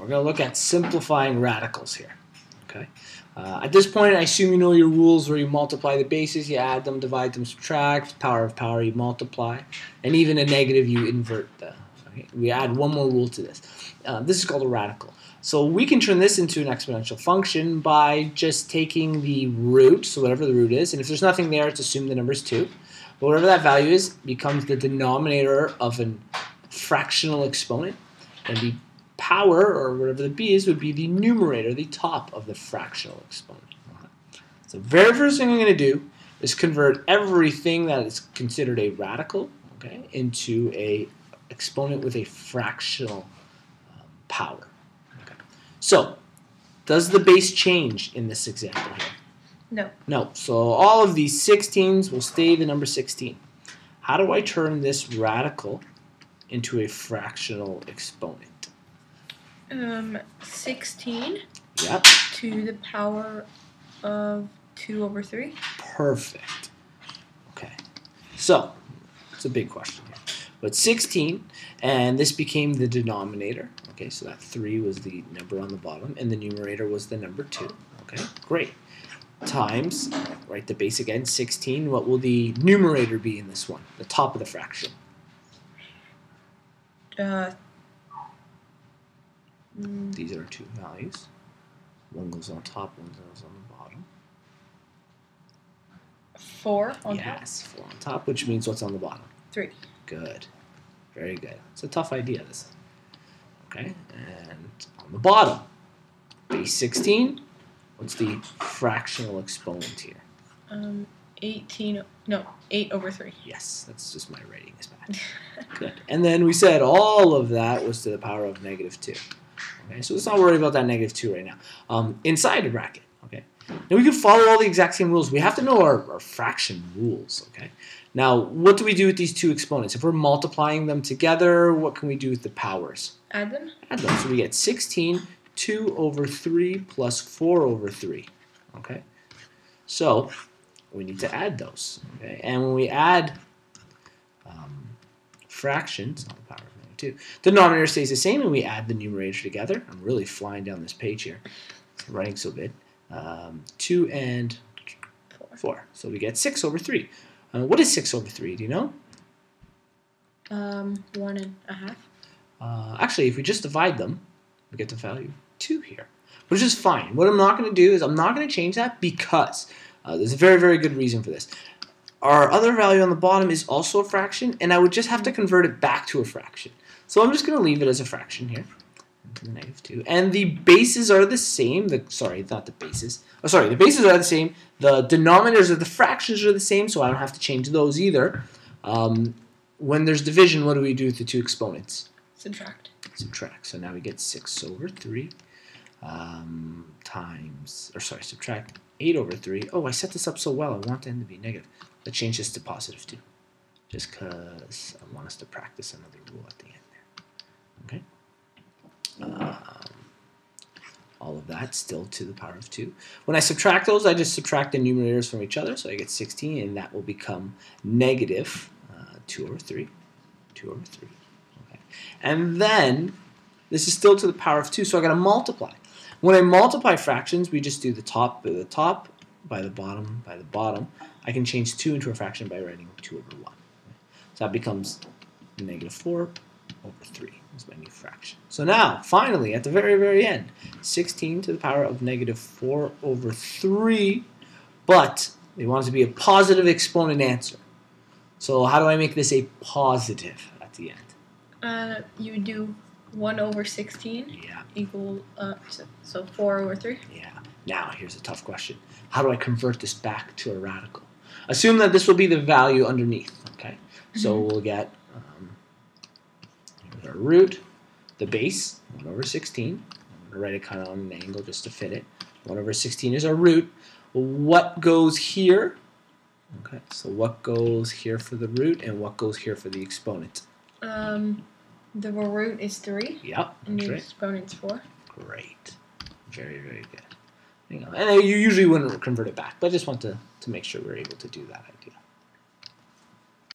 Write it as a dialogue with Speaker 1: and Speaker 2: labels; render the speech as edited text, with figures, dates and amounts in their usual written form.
Speaker 1: we're going to look at simplifying radicals here. Okay. At this point, I assume you know your rules where you multiply the bases, you add them, divide them, subtract, power of power, you multiply, and even a negative, you invert the. Okay? We add one more rule to this. This is called a radical. So we can turn this into an exponential function by just taking the root, so whatever the root is, and if there's nothing there, it's assume the number is 2. But whatever that value is becomes the denominator of a fractional exponent, and the power, or whatever the b is, would be the numerator, the top of the fractional exponent. Okay. So the very first thing I'm going to do is convert everything that is considered a radical, okay, into a exponent with a fractional power. Okay. So, does the base change in this example here?
Speaker 2: No.
Speaker 1: No. So all of these 16s will stay the number 16. How do I turn this radical into a fractional exponent?
Speaker 2: 16
Speaker 1: Yep.
Speaker 2: to the power of 2 over 3.
Speaker 1: Perfect. Okay. So, it's a big question here. But 16, and this became the denominator. Okay, so that 3 was the number on the bottom, and the numerator was the number 2. Okay, great. Times, write the base again, 16. What will the numerator be in this one? The top of the fraction. These are 2 values. One goes on top, one goes on the bottom.
Speaker 2: 4 on top?
Speaker 1: Yes, 4 on top, which means what's on the bottom?
Speaker 2: 3.
Speaker 1: Good. Very good. It's a tough idea, this. Okay, and on the bottom, base 16, what's the fractional exponent here?
Speaker 2: 8 over 3.
Speaker 1: Yes, that's just my writing is bad. Good. And then we said all of that was to the power of negative 2. Okay, so let's not worry about that negative 2 right now. Inside the bracket, okay. Now we can follow all the exact same rules. We have to know our fraction rules, okay. Now, what do we do with these two exponents? If we're multiplying them together, what can we do with the powers?
Speaker 2: Add them?
Speaker 1: Add them. So we get 16, 2 over 3 plus 4 over 3, okay. So we need to add those, okay. And when we add fractions, on the power of negative 2, the denominator stays the same, and we add the numerator together. I'm really flying down this page here. It's writing so good. 2 and 4. So we get 6 over 3. What is 6 over 3? Do you know?
Speaker 2: 1.5.
Speaker 1: Actually, if we just divide them, we get the value 2 here, which is fine. What I'm not going to do is I'm not going to change that because there's a very, very good reason for this. Our other value on the bottom is also a fraction, and I would just have to convert it back to a fraction. So I'm just going to leave it as a fraction here, into the negative 2. And the bases are the same. Sorry, not the bases. Oh, sorry, the bases are the same. The denominators of the fractions are the same, so I don't have to change those either. When there's division, what do we do with the two exponents?
Speaker 2: Subtract.
Speaker 1: Subtract. So now we get 6 over 3 subtract 8 over 3. Oh, I set this up so well. I want them to be negative. Let's change this to positive 2, just because I want us to practice another rule at the end there. Okay. All of that still to the power of 2. When I subtract those, I just subtract the numerators from each other, so I get 16, and that will become negative 2 over 3. 2 over 3. Okay. And then, this is still to the power of 2, so I got to multiply. When I multiply fractions, we just do the top by the top, by the bottom, by the bottom. I can change 2 into a fraction by writing 2 over 1. So that becomes negative 4 over 3 is my new fraction. So now, finally, at the very, very end, 16 to the power of negative 4 over 3, but they want it to be a positive exponent answer. So how do I make this a positive at the end?
Speaker 2: You do 1 over 16 equal, so 4 over 3?
Speaker 1: Yeah. Now, here's a tough question. How do I convert this back to a radical? Assume that this will be the value underneath, okay? So we'll get our root, the base, 1 over 16. I'm going to write it kind of on an angle just to fit it. 1 over 16 is our root. What goes here? Okay, so what goes here for the root and what goes here for the exponent?
Speaker 2: The root is 3.
Speaker 1: Yep,
Speaker 2: and the
Speaker 1: right.
Speaker 2: exponent's 4.
Speaker 1: Great. Very, very good. And you usually wouldn't convert it back, but I just want to make sure we're able to do that idea.